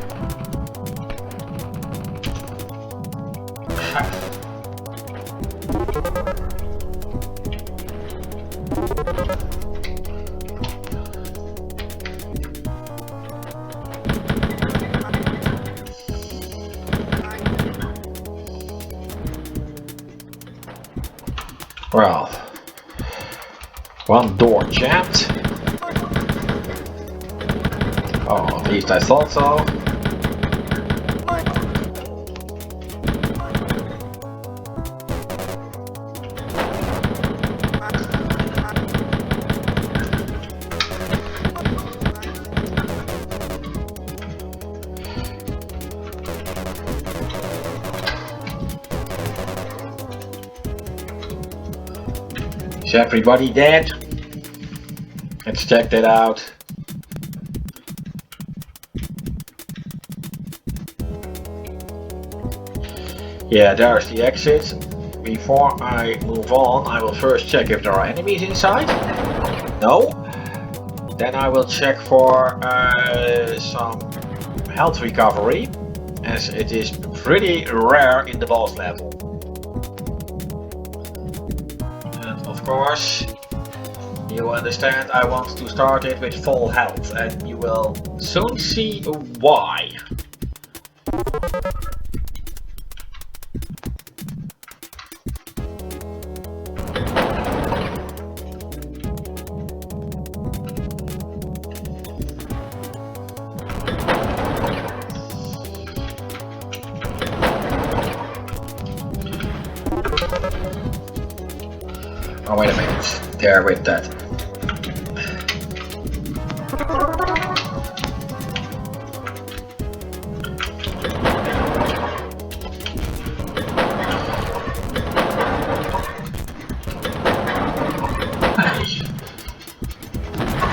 Well, one door jammed. Oh, at least I thought so. Is everybody dead? Let's check that out. Yeah, there's the exit. Before I move on, I will first check if there are enemies inside. No. Then I will check for some health recovery, as it is pretty rare in the boss level. And of course, you understand I want to start it with full health, and you will soon see why. Oh, wait a minute. There with that.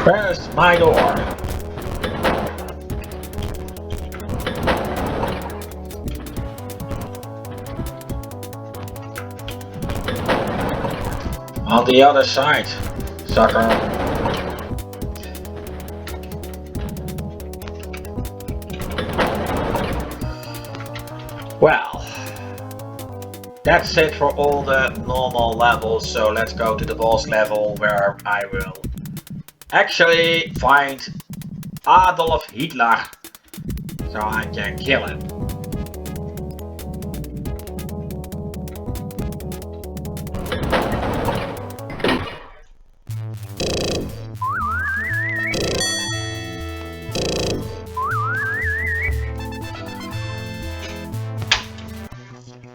Where's my door? On the other side, sucker. Well, that's it for all the normal levels, so let's go to the boss level where I will actually find Adolf Hitler so I can kill him.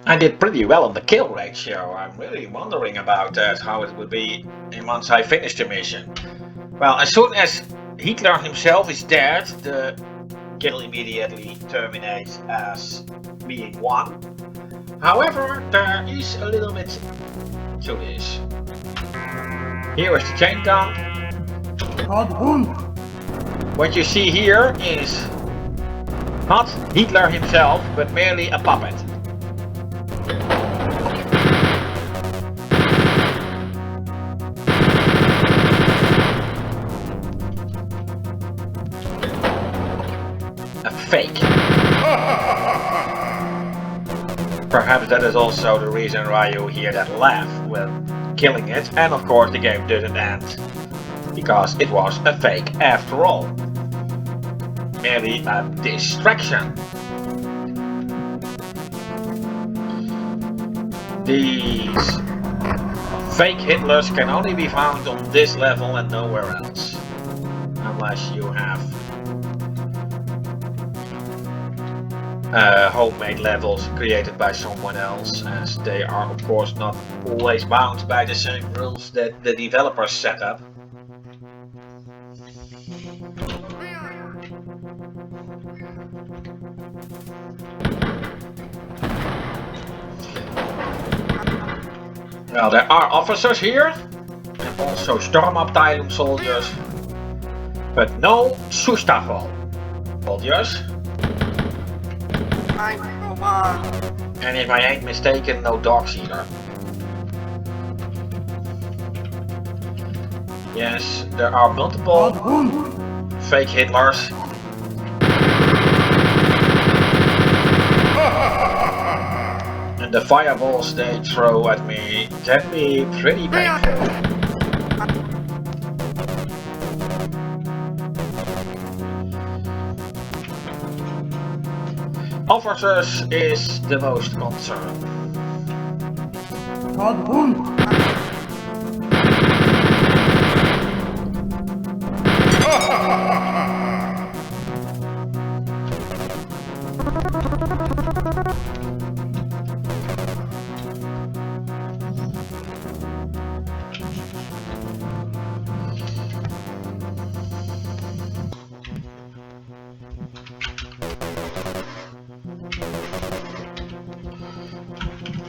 I did pretty well on the kill ratio. I'm really wondering about that, how it would be once I finish the mission. Well, as soon as Hitler himself is dead, the kill immediately terminates as being won. However, there is a little bit to this. Here is the chain gun. What you see here is not Hitler himself, but merely a puppet. A fake. Perhaps that is also the reason why you hear that laugh when killing it, and of course the game didn't end, because it was a fake after all. Merely a distraction. These fake Hitlers can only be found on this level and nowhere else, unless you have homemade levels created by someone else, as they are of course not always bound by the same rules that the developers set up. Well, there are officers here, and also Sturmabteilung soldiers, but no Schusterfall soldiers. And if I ain't mistaken, no dogs either. Yes, there are multiple fake Hitlers. And the fireballs they throw at me can be pretty painful. Officers is the most concern.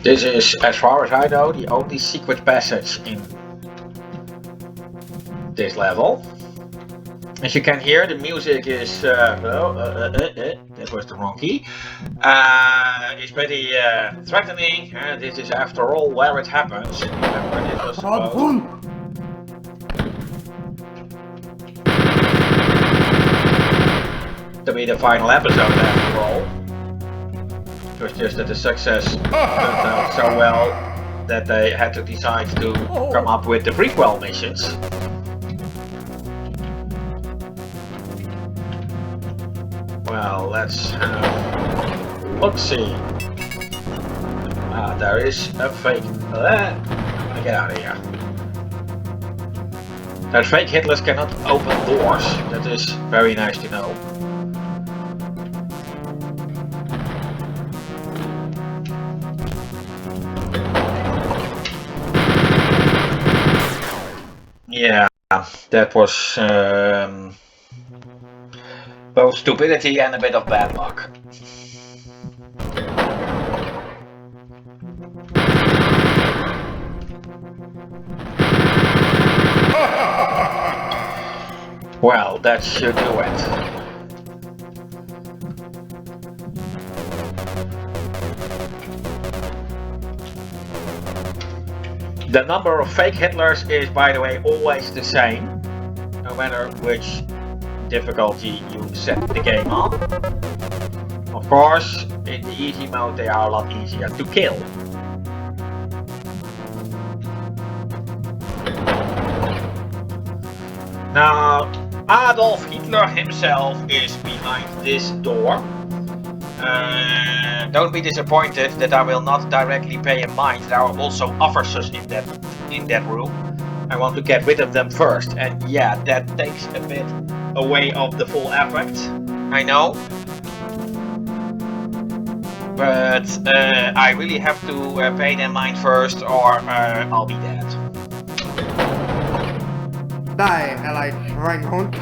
This is, as far as I know, the only secret passage in this level. As you can hear, the music is, that was the wrong key. It's pretty threatening. This is, after all, where it happens. Remember, this was supposed to be the final episode, after all. It was just that the success turned out so well that they had to decide to come up with the prequel missions. Well, let's have a look-see. There is a fake... I'm gonna get out of here. That fake Hitlers cannot open doors. That is very nice to know. Yeah, that was both stupidity and a bit of bad luck. Well, that should do it. The number of fake Hitlers is, by the way, always the same, no matter which difficulty you set the game on. Of course, in the easy mode they are a lot easier to kill. Now, Adolf Hitler himself is behind this door. Don't be disappointed that I will not directly pay in mind. There are also officers in that room. I want to get rid of them first, and yeah, that takes a bit away of the full effect, I know. But I really have to pay them mind first, or I'll be dead. Die, Allied Schweinhund.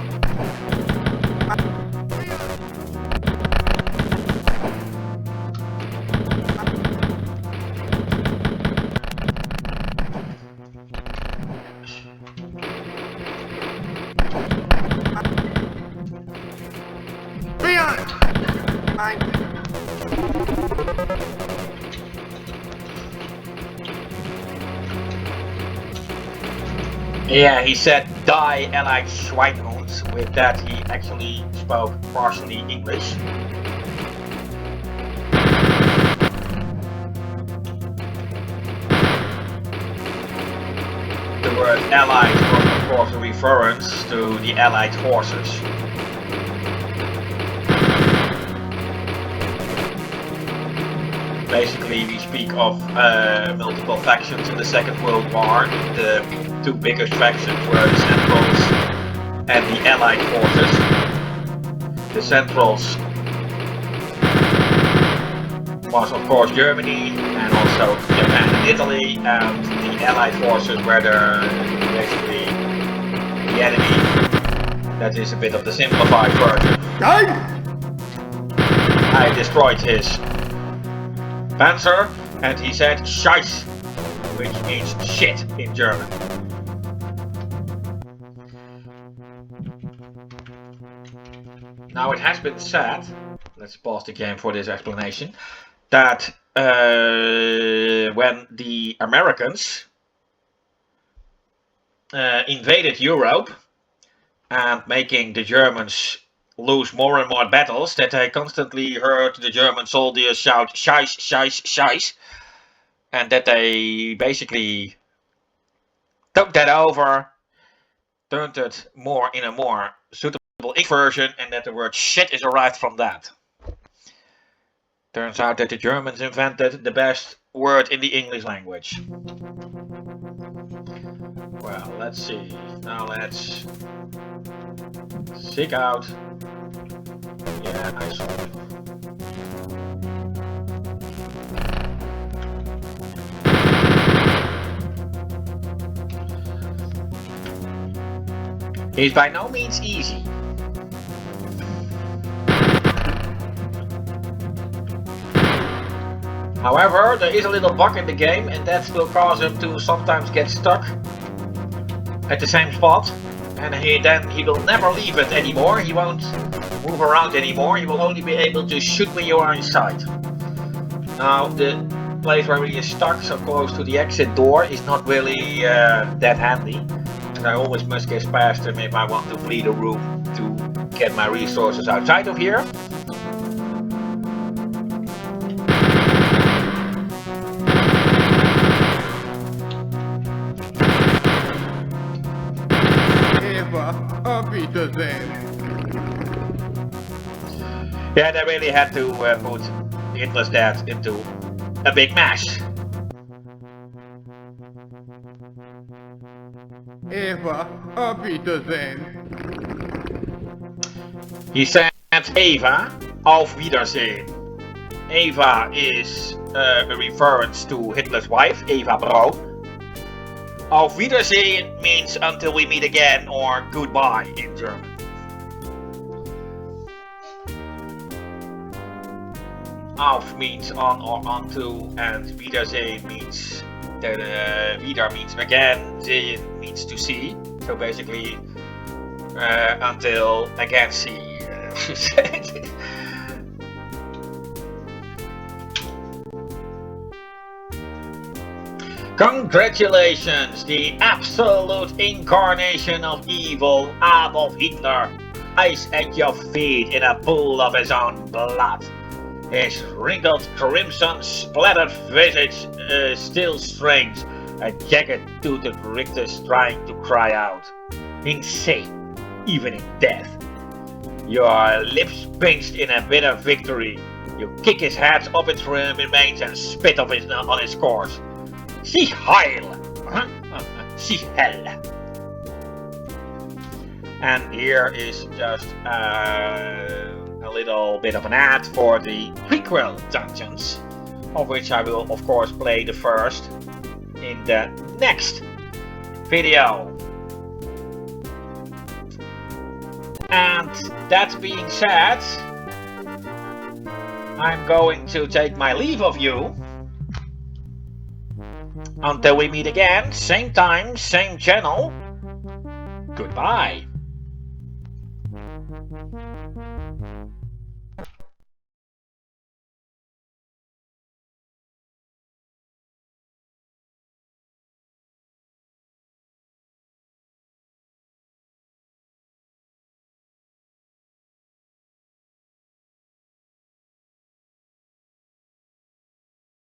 Yeah, he said die Allied Schweinhund. With that he actually spoke partially English. The word Allied was of course a reference to the Allied forces. Basically, we speak of multiple factions in the Second World War. The two biggest factions were the Centrals and the Allied forces. The Centrals was of course Germany and also Japan and Italy, and the Allied forces were basically the enemy. That is a bit of the simplified version. I destroyed his Panzer, and he said Scheiß, which means shit in German. Now it has been said, let's pause the game for this explanation, that when the Americans invaded Europe and making the Germans lose more and more battles, that they constantly heard the German soldiers shout Scheiß, Scheiß, Scheiß, and that they basically took that over, turned it more in a more suitable English version, and that the word shit is derived from that. Turns out that the Germans invented the best word in the English language. Well, let's see. Now let's seek out. Yeah, nice one. It's by no means easy. However, there is a little bug in the game, and that will cause him to sometimes get stuck at the same spot. And then he will never leave it anymore. He won't move around anymore. He will only be able to shoot when you are inside. Now, the place where he is stuck so close to the exit door is not really that handy. And I always must get past him if I want to flee the room to get my resources outside of here. Auf Wiedersehen. Yeah, they really had to put Hitler's dad into a big mess. Eva, auf Wiedersehen. He said Eva, auf Wiedersehen. Eva is a reference to Hitler's wife, Eva Braun. Auf Wiedersehen means until we meet again or goodbye in German. Auf means on or onto, and Wiedersehen means that wieder means again, sehen means to see. So basically, until again see. Congratulations, the absolute incarnation of evil, Adolf Hitler, lies at your feet in a pool of his own blood. His wrinkled, crimson, splattered visage still strange, a jagged-toothed rictus trying to cry out. Insane, even in death. Your lips pinched in a bitter victory. You kick his head off its remains and spit on his corpse. Sie heil! Sie hell! And here is just a little bit of an ad for the prequel dungeons, of which I will of course play the first in the next video. And that being said, I'm going to take my leave of you. Until we meet again, same time, same channel. Goodbye.